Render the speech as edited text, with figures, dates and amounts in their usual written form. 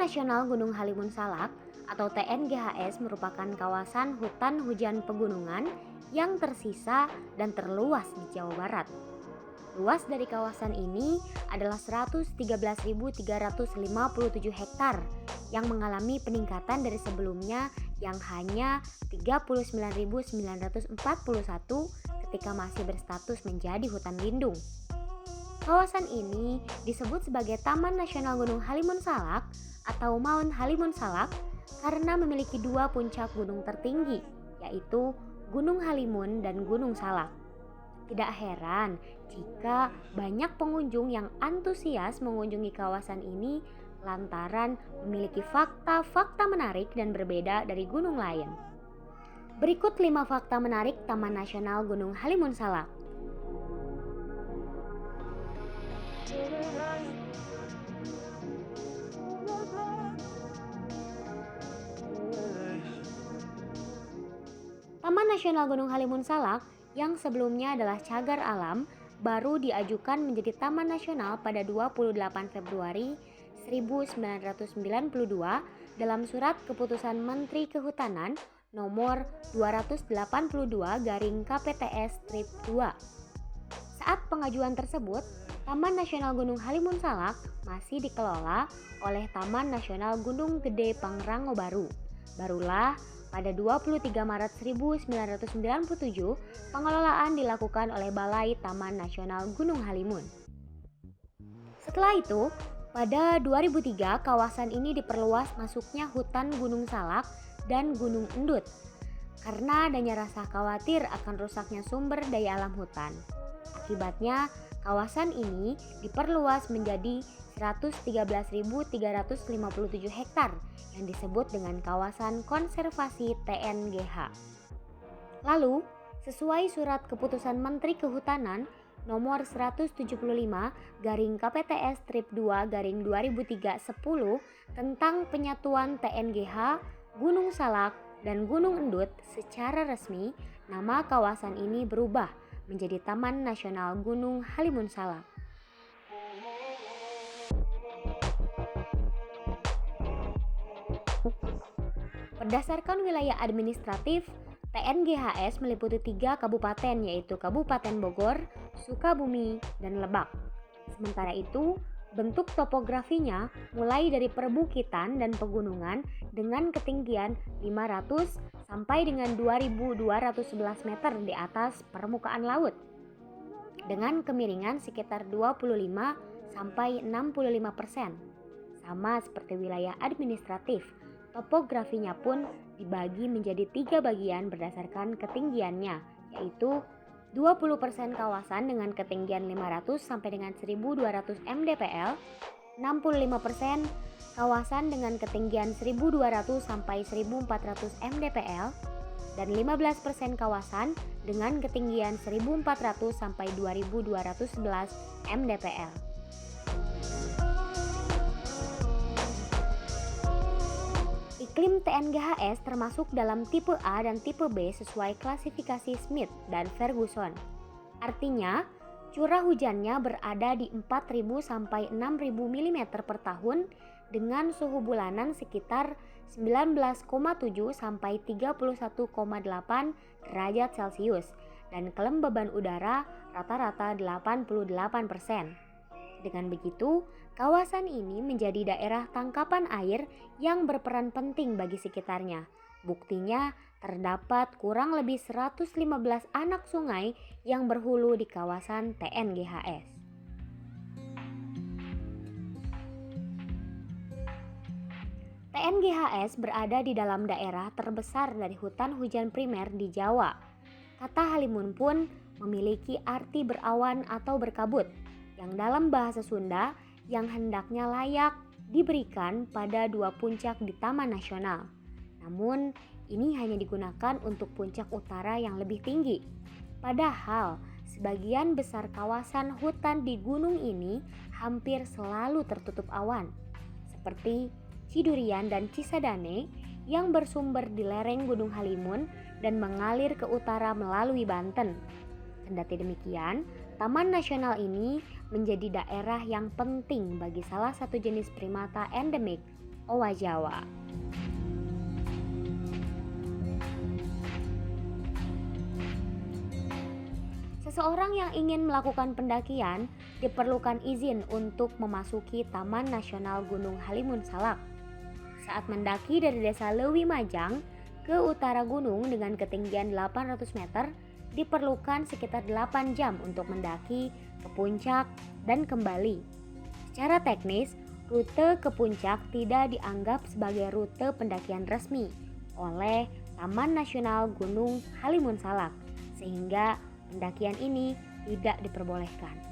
Nasional Gunung Halimun Salak atau TNGHS merupakan kawasan hutan hujan pegunungan yang tersisa dan terluas di Jawa Barat. Luas dari kawasan ini adalah 113.357 hektar yang mengalami peningkatan dari sebelumnya yang hanya 39.941 ketika masih berstatus menjadi hutan lindung. Kawasan ini disebut sebagai Taman Nasional Gunung Halimun Salak atau Mount Halimun Salak karena memiliki dua puncak gunung tertinggi, yaitu Gunung Halimun dan Gunung Salak. Tidak heran jika banyak pengunjung yang antusias mengunjungi kawasan ini lantaran memiliki fakta-fakta menarik dan berbeda dari gunung lain. Berikut 5 fakta menarik Taman Nasional Gunung Halimun Salak. Taman Nasional Gunung Halimun Salak yang sebelumnya adalah cagar alam baru diajukan menjadi Taman Nasional pada 28 Februari 1992 dalam Surat Keputusan Menteri Kehutanan nomor 282/KPTS-2. Saat pengajuan tersebut, Taman Nasional Gunung Halimun Salak masih dikelola oleh Taman Nasional Gunung Gede Pangrango Baru. Barulah pada 23 Maret 1997, pengelolaan dilakukan oleh Balai Taman Nasional Gunung Halimun. Setelah itu, pada 2003 kawasan ini diperluas masuknya hutan Gunung Salak dan Gunung Endut karena adanya rasa khawatir akan rusaknya sumber daya alam hutan. Akibatnya, kawasan ini diperluas menjadi 113.357 hektar yang disebut dengan kawasan konservasi TNGH. Lalu, sesuai Surat Keputusan Menteri Kehutanan nomor 175/KPTS-2/2003-10 tentang penyatuan TNGH, Gunung Salak, dan Gunung Endut secara resmi, nama kawasan ini berubah menjadi Taman Nasional Gunung Halimun Salak. Berdasarkan wilayah administratif, TNGHS meliputi 3 kabupaten yaitu Kabupaten Bogor, Sukabumi, dan Lebak. Sementara itu, bentuk topografinya mulai dari perbukitan dan pegunungan dengan ketinggian 500 sampai dengan 2.211 meter di atas permukaan laut, dengan kemiringan sekitar 25 sampai 65%. Sama seperti wilayah administratif, topografinya pun dibagi menjadi 3 bagian berdasarkan ketinggiannya, yaitu 20% kawasan dengan ketinggian 500 sampai dengan 1.200 mdpl, 65% kawasan dengan ketinggian 1.200 sampai 1.400 mdpl, dan 15% kawasan dengan ketinggian 1.400 sampai 2.211 mdpl. Iklim TNGHS termasuk dalam tipe A dan tipe B sesuai klasifikasi Smith dan Ferguson. Artinya, curah hujannya berada di 4.000 sampai 6.000 mm per tahun dengan suhu bulanan sekitar 19,7 sampai 31,8 derajat Celcius dan kelembaban udara rata-rata 88%. Dengan begitu, kawasan ini menjadi daerah tangkapan air yang berperan penting bagi sekitarnya. Buktinya, terdapat kurang lebih 115 anak sungai yang berhulu di kawasan TNGHS. TNGHS berada di dalam daerah terbesar dari hutan hujan primer di Jawa. Kata Halimun pun memiliki arti berawan atau berkabut, yang dalam bahasa Sunda yang hendaknya layak diberikan pada 2 puncak di Taman Nasional. Namun, ini hanya digunakan untuk puncak utara yang lebih tinggi. Padahal, sebagian besar kawasan hutan di gunung ini hampir selalu tertutup awan, seperti Cidurian dan Cisadane yang bersumber di lereng Gunung Halimun dan mengalir ke utara melalui Banten. Kendati demikian, Taman Nasional ini menjadi daerah yang penting bagi salah satu jenis primata endemik, Owa Jawa. Seseorang yang ingin melakukan pendakian diperlukan izin untuk memasuki Taman Nasional Gunung Halimun Salak. Saat mendaki dari Desa Lewi Majang ke utara gunung dengan ketinggian 800 meter, diperlukan sekitar 8 jam untuk mendaki ke puncak dan kembali. Secara teknis, rute ke puncak tidak dianggap sebagai rute pendakian resmi oleh Taman Nasional Gunung Halimun Salak, sehingga pendakian ini tidak diperbolehkan.